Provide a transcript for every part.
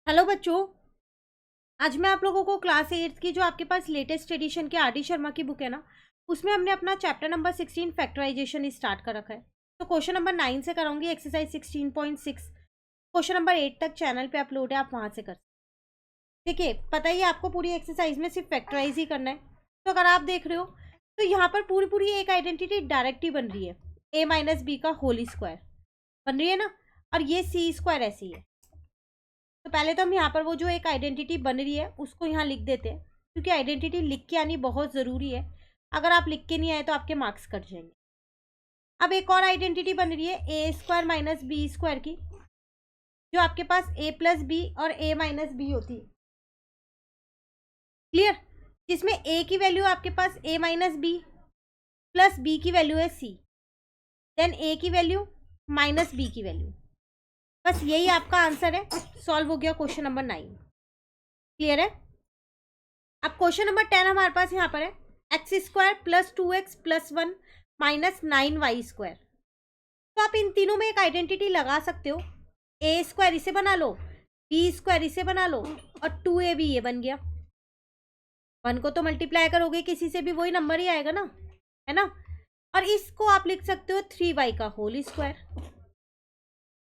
Hello बच्चों। आज मैं आप लोगों को क्लास 8 की जो आपके पास लेटेस्ट एडिशन के आर.डी. शर्मा की बुक है ना, उसमें हमने अपना चैप्टर नंबर 16 फैक्टराइजेशन स्टार्ट कर रखा है। तो क्वेश्चन नंबर 9 से कराऊंगी एक्सरसाइज 16.6। क्वेश्चन नंबर 8 तक चैनल पे अपलोड है, आप वहां से कर सकते। देखिए, पता ही है आपको पूरी एक्सरसाइज में सिर्फ फैक्टराइज ही करना है। तो अगर आप देख रहे हो तो यहाँ पर पूरी पूरी एक आइडेंटिटी डायरेक्ट ही बन रही है, a माइनस बी का होल स्क्वायर बन रही है ना, और ये सी स्क्वायर ऐसी है। तो पहले तो हम यहाँ पर वो जो एक आइडेंटिटी बन रही है उसको यहाँ लिख देते हैं, क्योंकि आइडेंटिटी लिख के आनी बहुत ज़रूरी है। अगर आप लिख के नहीं आए तो आपके मार्क्स कट जाएंगे। अब एक और आइडेंटिटी बन रही है ए स्क्वायर माइनस बी स्क्वायर की, जो आपके पास ए प्लस बी और ए माइनस बी होती है। क्लियर? जिसमें ए की वैल्यू आपके पास ए माइनस बी प्लस बी की वैल्यू है सी, देन ए की वैल्यू माइनस बी की वैल्यू। बस यही आपका आंसर है। सॉल्व हो गया क्वेश्चन नंबर 9। क्लियर है? अब क्वेश्चन नंबर 10 हमारे पास यहाँ पर है x square plus 2x plus 1 minus 9y square. तो आप इन तीनों में एक आइडेंटिटी लगा सकते हो। ए स्क्वायर इसे बना लो, बी स्क्वायर इसे बना लो, और 2ab ये बन गया। 1 को तो मल्टीप्लाई करोगे किसी से भी वही नंबर ही आएगा ना, है ना। और इसको आप लिख सकते हो 3y का होल स्क्वायर।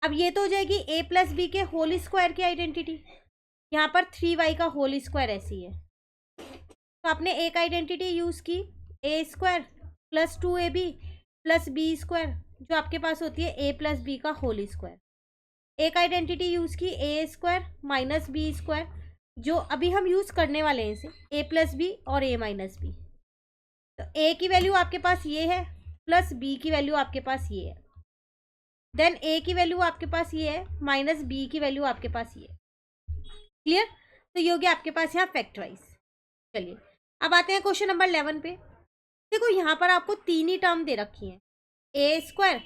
अब ये तो हो जाएगी ए प्लस बी के होल स्क्वायर की आइडेंटिटी। यहाँ पर 3y का होल स्क्वायर ऐसी है। तो आपने एक आइडेंटिटी यूज़ की a square plus 2ab plus b square, जो आपके पास होती है ए प्लस बी का होल स्क्वायर। एक आइडेंटिटी यूज़ की a square minus b square, जो अभी हम यूज़ करने वाले हैं इसे, ए प्लस बी और ए माइनस बी। तो ए की वैल्यू आपके पास ये है, प्लस बी की वैल्यू आपके पास ये है, देन ए की वैल्यू आपके पास ये है, माइनस बी की वैल्यू आपके पास ये है। क्लियर? तो ये हो गया आपके पास यहाँ फैक्टराइज। चलिए अब आते हैं क्वेश्चन नंबर 11 पे। देखो यहाँ पर आपको तीन ही टर्म दे रखी हैं, ए स्क्वायर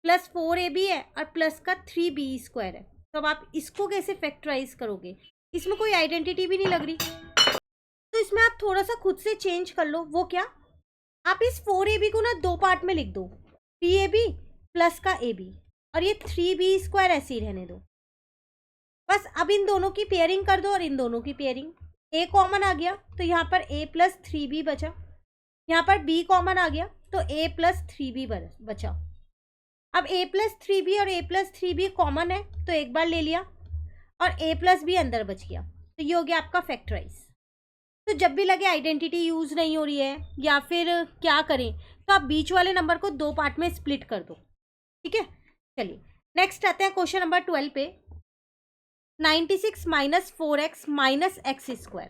प्लस 4ab है और प्लस का 3b स्क्वायर है। तो अब आप इसको कैसे फैक्टराइज करोगे? इसमें कोई आइडेंटिटी भी नहीं लग रही, तो इसमें आप थोड़ा सा खुद से चेंज कर लो। वो क्या? आप इस 4ab को ना दो पार्ट में लिख दो, 3ab प्लस का ab, और ये 3b स्क्वायर ऐसे ही रहने दो। बस अब इन दोनों की पेयरिंग कर दो और इन दोनों की पेयरिंग। a कॉमन आ गया तो यहाँ पर a प्लस 3b बचा, यहाँ पर b कॉमन आ गया तो a प्लस 3b बचा। अब a प्लस 3b और a प्लस 3b कॉमन है तो एक बार ले लिया, और a प्लस b अंदर बच गया। तो ये हो गया आपका फैक्टराइज। तो जब भी लगे आइडेंटिटी यूज नहीं हो रही है या फिर क्या करें, तो आप बीच वाले नंबर को दो पार्ट में स्प्लिट कर दो। ठीक है, चलिए नेक्स्ट आते हैं क्वेश्चन नंबर 12 पे। 96 minus 4x minus x square.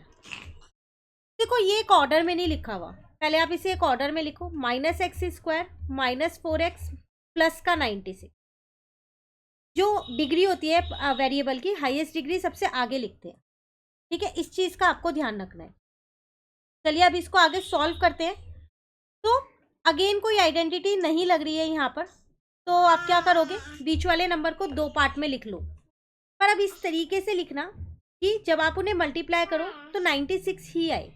देखो ये एक ऑर्डर में नहीं लिखा हुआ, पहले आप इसे एक ऑर्डर में लिखो, minus x square minus 4x plus का 96। जो डिग्री होती है वेरिएबल की, हाईएस्ट डिग्री सबसे आगे लिखते हैं। ठीक है, इस चीज़ का आपको ध्यान रखना है। चलिए अब इसको आगे सॉल्व करते हैं। तो अगेन कोई आइडेंटिटी नहीं लग रही है यहाँ पर, तो आप क्या करोगे, बीच वाले नंबर को दो पार्ट में लिख लो। पर अब इस तरीके से लिखना कि जब आप उन्हें मल्टीप्लाई करो तो 96 ही आए।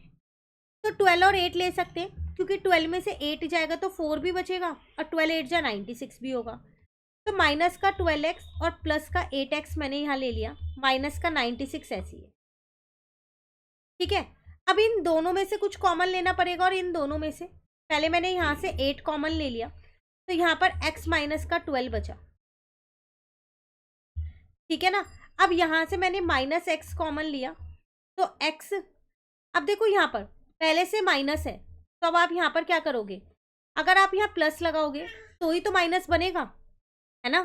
तो 12 और 8 ले सकते हैं, क्योंकि 12 में से 8 जाएगा तो 4 भी बचेगा, और 12 8 जा 96 भी होगा। तो माइनस का 12x और प्लस का 8x मैंने यहाँ ले लिया, माइनस का 96 ऐसी है। ठीक है, अब इन दोनों में से कुछ कॉमन लेना पड़ेगा, और इन दोनों में से पहले मैंने यहाँ से 8 कॉमन ले लिया, तो यहाँ पर x माइनस का 12 बचा। ठीक है ना। अब यहाँ से मैंने माइनस एक्स कॉमन लिया, तो x, अब देखो यहाँ पर पहले से माइनस है, तो अब आप यहाँ पर क्या करोगे, अगर आप यहाँ प्लस लगाओगे तो ही तो माइनस बनेगा, है ना।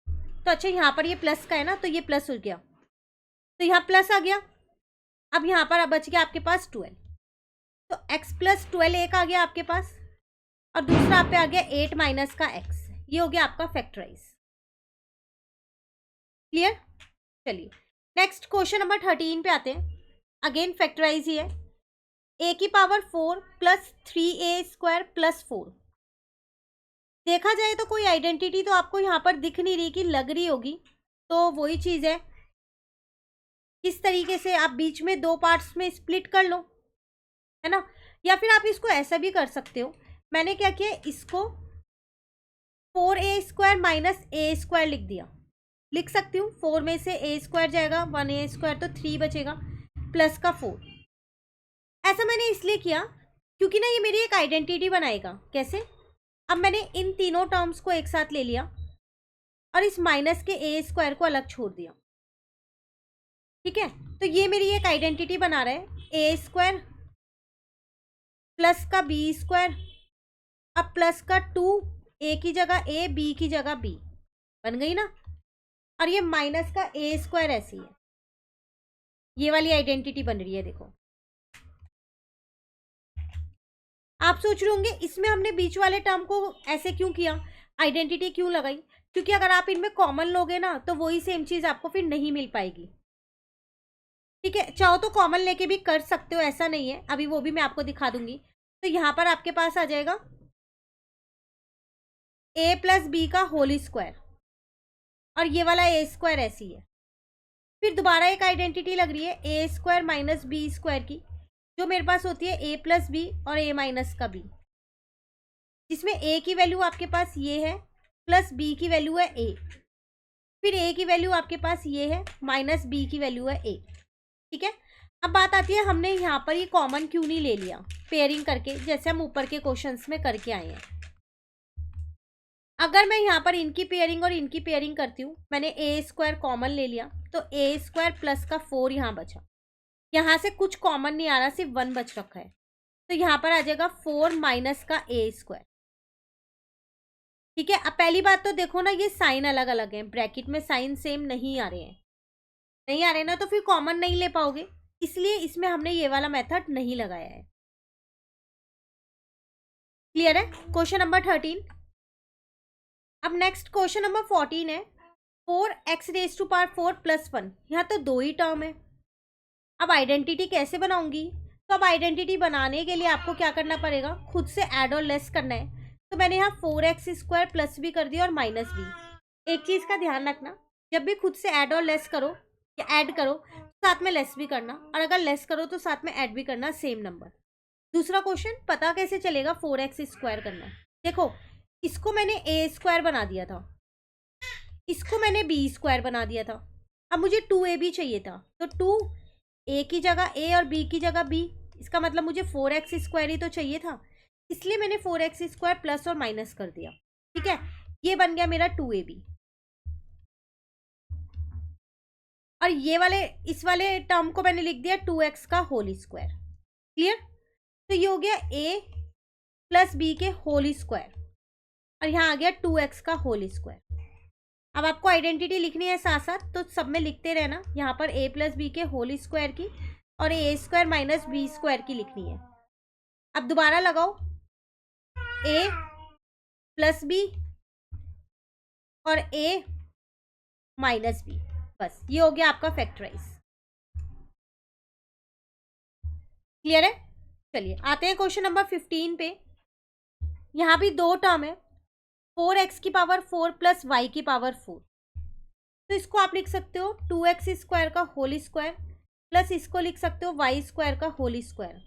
तो अच्छा यहाँ पर ये प्लस का है ना, तो ये प्लस हो गया, तो यहाँ प्लस आ गया। अब यहाँ पर अब बच गया आपके पास 12, तो x प्लस 12 एक आ गया आपके पास, और दूसरा आप पे आ गया 8 माइनस का x। ये हो गया आपका फैक्टराइज। क्लियर? चलिए नेक्स्ट क्वेश्चन नंबर 13 पे आते हैं। अगेन फैक्टराइज ही है, a की power 4 plus 3a square plus 4। देखा जाए तो कोई आइडेंटिटी तो आपको यहाँ पर दिख नहीं रही कि लग रही होगी, तो वही चीज़ है, इस तरीके से आप बीच में दो पार्ट्स में स्प्लिट कर लो, है ना। या फिर आप इसको ऐसा भी कर सकते हो, मैंने क्या किया, इसको 4a square minus a square लिख दिया। लिख सकती हूँ 4 में से a स्क्वायर जाएगा 1a² तो 3 बचेगा प्लस का 4। ऐसा मैंने इसलिए किया क्योंकि ना ये मेरी एक आइडेंटिटी बनाएगा। कैसे? अब मैंने इन तीनों टर्म्स को एक साथ ले लिया और इस माइनस के a² को अलग छोड़ दिया। ठीक है, तो ये मेरी एक आइडेंटिटी बना रहा है a² प्लस का b², अब प्लस का 2, a की जगह a, b की जगह b, बन गई ना। और ये माइनस का a² ऐसी है, ये वाली आइडेंटिटी बन रही है। देखो आप सोच रहे होंगे इसमें हमने बीच वाले टर्म को ऐसे क्यों किया, आइडेंटिटी क्यों लगाई? क्योंकि अगर आप इनमें कॉमन लोगे ना तो वही सेम चीज आपको फिर नहीं मिल पाएगी। ठीक है, चाहो तो कॉमन लेके भी कर सकते हो, ऐसा नहीं है, अभी वो भी मैं आपको दिखा दूंगी। तो यहाँ पर आपके पास आ जाएगा a प्लस बी का होल स्क्वायर और ये वाला a² ऐसी है। फिर दोबारा एक आइडेंटिटी लग रही है a² माइनस b² की, जो मेरे पास होती है a प्लस बी और a माइनस का b, जिसमें a की वैल्यू आपके पास ये है प्लस b की वैल्यू है a, फिर a की वैल्यू आपके पास ये है माइनस b की वैल्यू है a। ठीक है, अब बात आती है हमने यहाँ पर ये कॉमन क्यों नहीं ले लिया पेयरिंग करके, जैसे हम ऊपर के क्वेश्चंस में करके आए हैं। अगर मैं यहाँ पर इनकी पेयरिंग और इनकी पेयरिंग करती हूँ, मैंने a² कॉमन ले लिया तो a² प्लस का 4 यहाँ बचा, यहाँ से कुछ कॉमन नहीं आ रहा, सिर्फ 1 बच रखा है, तो यहाँ पर आ जाएगा 4 माइनस का a²। ठीक है, अब पहली बात तो देखो ना, ये साइन अलग अलग है, ब्रैकेट में साइन सेम नहीं आ रहे हैं, नहीं आ रहे ना, तो फिर कॉमन नहीं ले पाओगे, इसलिए इसमें हमने ये वाला मेथड नहीं लगाया है। क्लियर है? Question number 13। अब नेक्स्ट क्वेश्चन नंबर 14 है 4x⁴ प्लस 1। यहाँ तो 2 ही टर्म है, अब आइडेंटिटी कैसे बनाऊंगी? तो अब आइडेंटिटी बनाने के लिए आपको क्या करना पड़ेगा, खुद से ऐड और लेस करना है। तो मैंने यहाँ 4x² प्लस भी कर दिया और माइनस भी। एक चीज़ का ध्यान रखना, जब भी खुद से ऐड और लेस करो या ऐड करो तो साथ में लेस भी करना, और अगर लेस करो तो साथ में ऐड भी करना, सेम नंबर। दूसरा क्वेश्चन, पता कैसे चलेगा 4x² करना? देखो इसको मैंने a² बना दिया था, इसको मैंने b² बना दिया था, अब मुझे 2ab चाहिए था, तो 2a की जगह a और b की जगह b, इसका मतलब मुझे 4x² ही तो चाहिए था, इसलिए मैंने 4x² प्लस और माइनस कर दिया। ठीक है, ये बन गया मेरा 2ab, और ये वाले इस वाले टर्म को मैंने लिख दिया 2x का होल स्क्वायर। क्लियर? तो ये हो गया a प्लस b के होल स्क्वायर, और यहाँ आ गया 2x का होल स्क्वायर। अब आपको आइडेंटिटी लिखनी है साथ साथ, तो सब में लिखते रहना, यहाँ पर a प्लस बी के होल स्क्वायर की और a² माइनस b² की लिखनी है। अब दोबारा लगाओ a प्लस बी और a माइनस बी, बस ये हो गया आपका फैक्टराइज। क्लियर है? चलिए आते हैं क्वेश्चन नंबर 15 पे। यहाँ भी 2 टर्म है, 4x⁴ प्लस y⁴। तो इसको आप लिख सकते हो 2x² का होल स्क्वायर प्लस इसको लिख सकते हो y² का होल स्क्वायर।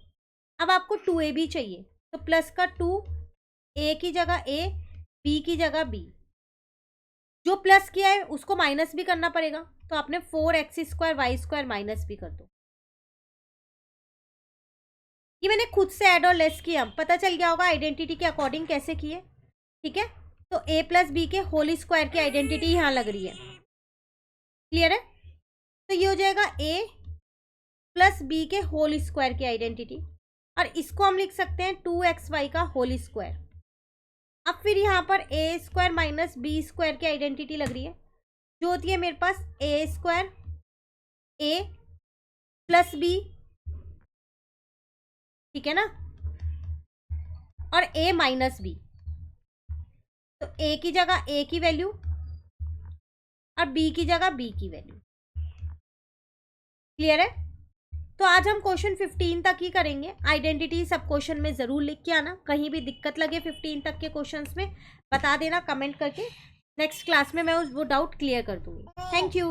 अब आपको 2ab चाहिए, तो प्लस का 2, a की जगह a, b की जगह b, जो प्लस किया है उसको माइनस भी करना पड़ेगा, तो आपने 4x² y² माइनस भी कर दो। ये मैंने खुद से ऐड और लेस किया, पता चल गया होगा आइडेंटिटी के अकॉर्डिंग कैसे किए। ठीक है, तो a प्लस बी के होल स्क्वायर की आइडेंटिटी यहाँ लग रही है। क्लियर है? तो ये हो जाएगा a प्लस बी के होल स्क्वायर की आइडेंटिटी, और इसको हम लिख सकते हैं 2xy का होल स्क्वायर। अब फिर यहाँ पर a² माइनस b² की आइडेंटिटी लग रही है, जो होती है मेरे पास a² a प्लस b, ठीक है ना, और a माइनस b, तो a की जगह a की वैल्यू और b की जगह b की वैल्यू। क्लियर है? तो आज हम क्वेश्चन 15 तक ही करेंगे। आइडेंटिटी सब क्वेश्चन में ज़रूर लिख के आना, कहीं भी दिक्कत लगे 15 तक के क्वेश्चंस में बता देना कमेंट करके, नेक्स्ट क्लास में मैं वो डाउट क्लियर कर दूँगी। Thank you.